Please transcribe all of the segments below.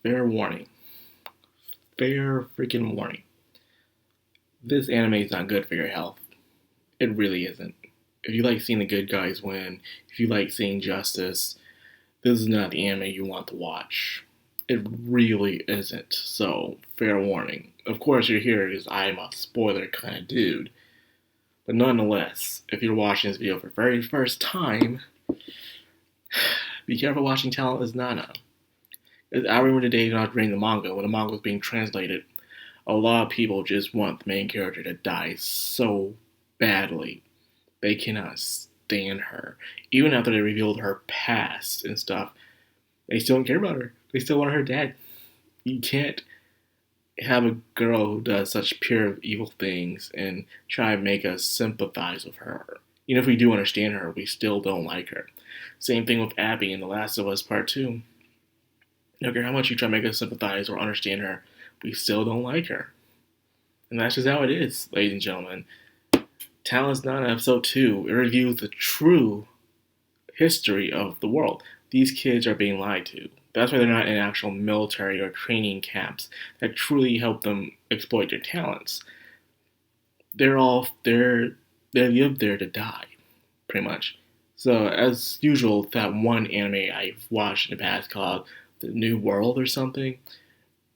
Fair warning. Fair freaking warning. This anime is not good for your health. It really isn't. If you like seeing the good guys win, if you like seeing justice, this is not the anime you want to watch. It really isn't. So, fair warning. Of course, you're here because I'm a spoiler kind of dude. But nonetheless, if you're watching this video for the very first time, be careful watching Talent is Nana. I remember the day when I was reading the manga, when the manga was being translated, a lot of people just want the main character to die so badly. They cannot stand her. Even after they revealed her past and stuff, they still don't care about her. They still want her dead. You can't have a girl who does such pure evil things and try to make us sympathize with her. Even if we do understand her, we still don't like her. Same thing with Abby in The Last of Us Part 2. No matter how much you try to make us sympathize or understand her, we still don't like her. And that's just how it is, ladies and gentlemen. Talent's Nana Episode 2, it reviews the true history of the world. These kids are being lied to. That's why they're not in actual military or training camps that truly help them exploit their talents. They live there to die, pretty much. So as usual, that one anime I've watched in the past called The New World or something,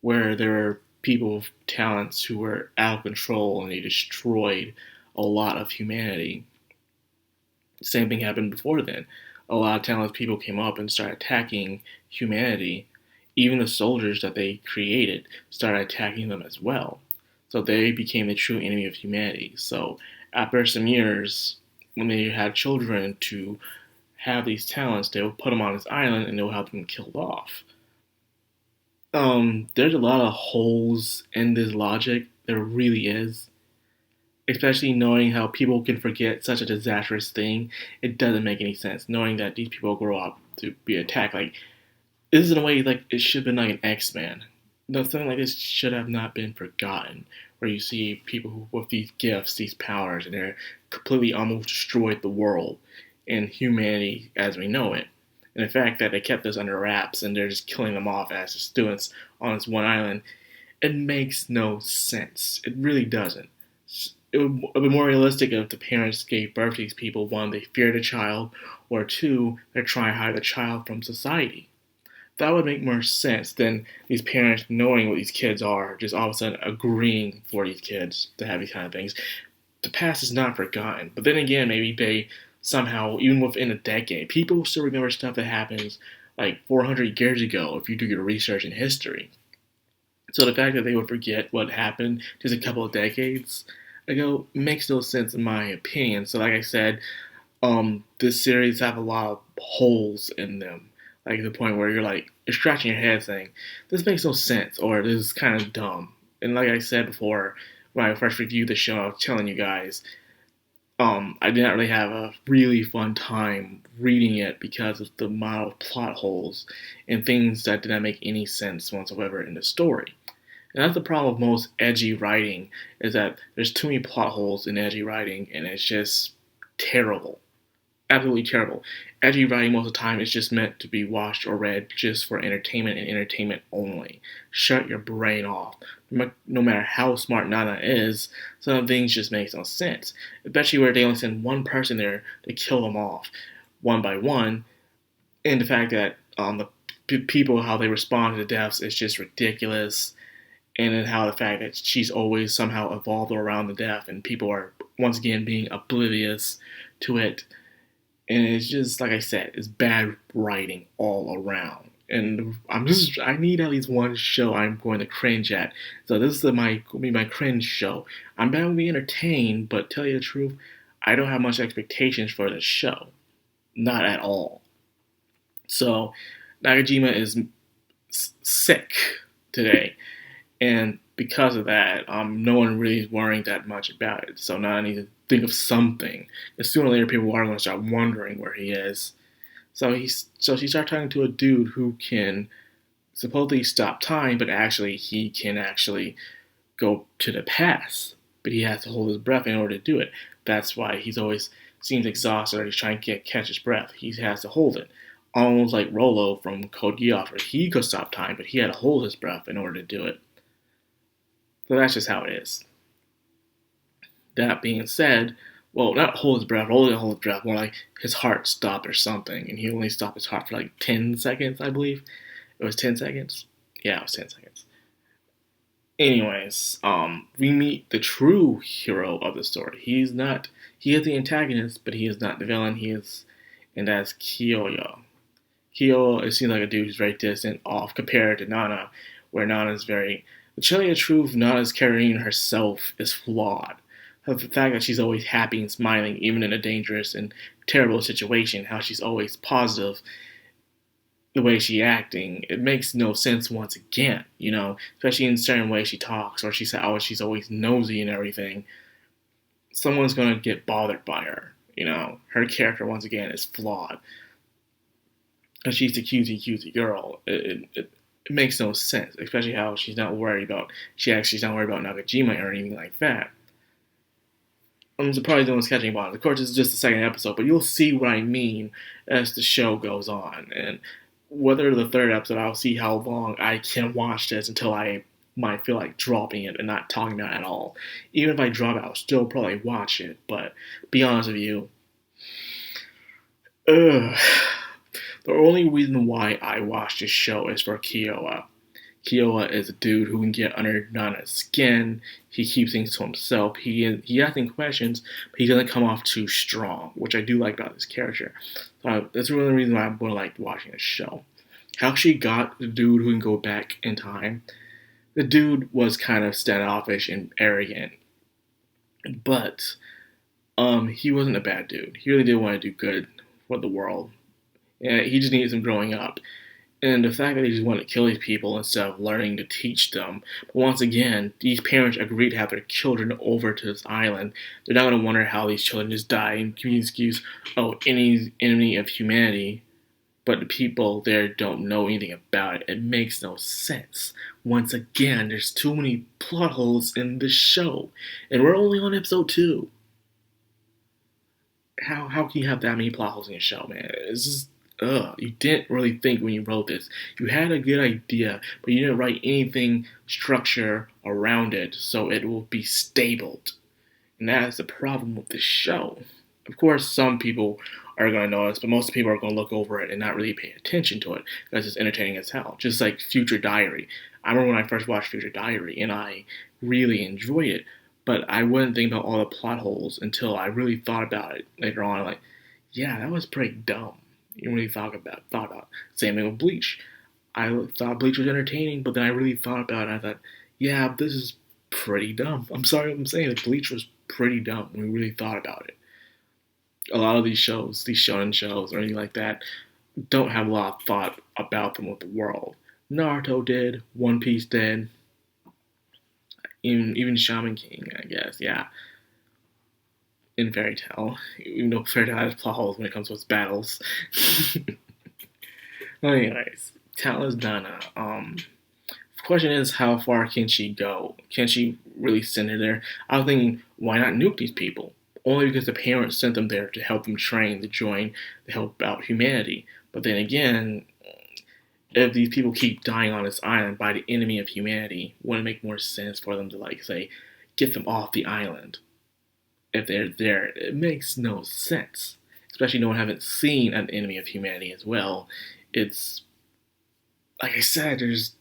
where there were people with talents who were out of control and they destroyed a lot of humanity. Same thing happened before then. A lot of talented people came up and started attacking humanity. Even the soldiers that they created started attacking them as well. So they became the true enemy of humanity. So after some years, when they had children to have these talents, they would put them on this island and they would have them killed off. There's a lot of holes in this logic. There really is. Especially knowing how people can forget such a disastrous thing. It doesn't make any sense. Knowing that these people grow up to be attacked. Like, this is in a way like it should have been like an X-Men. Something like this should have not been forgotten. Where you see people who, with these gifts, these powers, and they're completely almost destroyed the world and humanity as we know it. And the fact that they kept this under wraps and they're just killing them off as students on this one island, it makes no sense. It really doesn't. It would be more realistic if the parents gave birth to these people. One, they fear the child, or two, they're trying to hide the child from society. That would make more sense than these parents knowing what these kids are, just all of a sudden agreeing for these kids to have these kind of things. The past is not forgotten. But then again, maybe they somehow, even within a decade, people still remember stuff that happens like 400 years ago if you do your research in history. So the fact that they would forget what happened just a couple of decades ago makes no sense in my opinion. So like I said, this series have a lot of holes in them. Like the point where you're scratching your head saying, this makes no sense or this is kind of dumb. And like I said before, when I first reviewed the show, I was telling you guys, I did not really have a really fun time reading it because of the amount of plot holes and things that did not make any sense whatsoever in the story. And that's the problem with most edgy writing, is that there's too many plot holes in edgy writing, and it's just terrible. Absolutely terrible. Edgy writing most of the time is just meant to be watched or read just for entertainment and entertainment only. Shut your brain off. No matter how smart Nana is, some things just make no sense. Especially where they only send one person there to kill them off, one by one. And the fact that the people, how they respond to the deaths is just ridiculous. And then how the fact that she's always somehow evolved around the death and people are once again being oblivious to it. And it's just, like I said, it's bad writing all around. And I need at least one show I'm going to cringe at. So this is my cringe show. I'm bound to be entertained, but tell you the truth, I don't have much expectations for this show. Not at all. So, Nakajima is sick today. And because of that, no one really is worrying that much about it. So now I need to think of something. Because sooner or later, people are going to start wondering where he is. So she starts talking to a dude who can supposedly stop time, but actually he can actually go to the past. But he has to hold his breath in order to do it. That's why he's always seems exhausted or he's trying to catch his breath. He has to hold it. almost like Rolo from Code Geass. He could stop time, but he had to hold his breath in order to do it. So that's just how it is. That being said, well, not hold his breath, hold his breath, more like his heart stopped or something, and he only stopped his heart for like 10 seconds, I believe. It was 10 seconds? Yeah, it was 10 seconds. Anyways, we meet the true hero of the story. He is the antagonist, but he is not the villain. And that's Kyoya. Kyoya, it seems like a dude who's very distant, off compared to Nana, where Nana's very. The chilling truth, Nana's carrying herself is flawed. The fact that she's always happy and smiling, even in a dangerous and terrible situation, how she's always positive, the way she's acting, it makes no sense once again, especially in certain ways she talks, or she's always nosy and everything. Someone's gonna get bothered by her, Her character, once again, is flawed. And she's the cutesy girl. It makes no sense, especially how she's not worried about Nakajima or anything like that. I'm surprised no one's catching on. Of course, it's just the second episode, but you'll see what I mean as the show goes on. And whether the third episode, I'll see how long I can watch this until I might feel like dropping it and not talking about it at all. Even if I drop it, I'll still probably watch it. But be honest with you, the only reason why I watch this show is for Kyoya. Kyoya is a dude who can get under Nana's skin. He keeps things to himself. He asking questions, but he doesn't come off too strong, which I do like about this character. That's really the reason why I'm going to like watching this show. How she got the dude who can go back in time. The dude was kind of standoffish and arrogant, but he wasn't a bad dude. He really did want to do good for the world. And he just needed some growing up. And the fact that he just wanted to kill these people instead of learning to teach them. But once again, these parents agreed to have their children over to this island. They're not going to wonder how these children just die and give an excuse, any enemy of humanity. But the people there don't know anything about it. It makes no sense. Once again, there's too many plot holes in this show. And we're only on episode 2. How can you have that many plot holes in your show, man? It's just... you didn't really think when you wrote this. You had a good idea, but you didn't write anything structure around it so it will be stabled. And that is the problem with this show. Of course, some people are going to notice, but most people are going to look over it and not really pay attention to it because it's entertaining as hell. Just like Future Diary. I remember when I first watched Future Diary and I really enjoyed it, but I wouldn't think about all the plot holes until I really thought about it later on. Like, yeah, that was pretty dumb. You really thought about it. Same thing with Bleach. I thought Bleach was entertaining, but then I really thought about it and I thought, yeah, this is pretty dumb. I'm sorry I'm saying that Bleach was pretty dumb when we really thought about it. A lot of these shows, these shonen shows or anything like that, don't have a lot of thought about them with the world. Naruto did, One Piece did, even Shaman King, I guess, yeah. In Fairy Tail, even though Fairy Tail has plot holes when it comes to its battles. Anyways, Talon's Nana. The question is, how far can she go? Can she really send her there? I was thinking, why not nuke these people? Only because the parents sent them there to help them train, to help out humanity. But then again, if these people keep dying on this island by the enemy of humanity, wouldn't it make more sense for them to, like, say, get them off the island? If they're there, it makes no sense. Especially no one haven't seen an enemy of humanity as well. It's, like I said, there's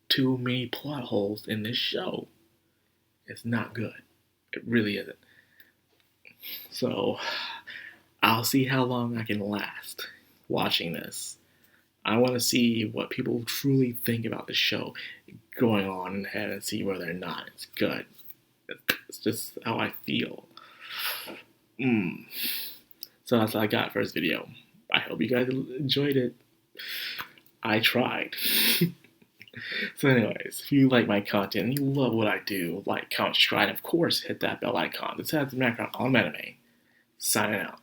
too many plot holes in this show. It's not good. It really isn't. So, I'll see how long I can last watching this. I want to see what people truly think about the show going on ahead and see whether or not it's good. It's just how I feel. So that's all I got for this video. I hope you guys enjoyed it. I tried. So anyways, if you like my content and you love what I do, like, comment, subscribe, and of course hit that bell icon. This has the background on anime. Signing out.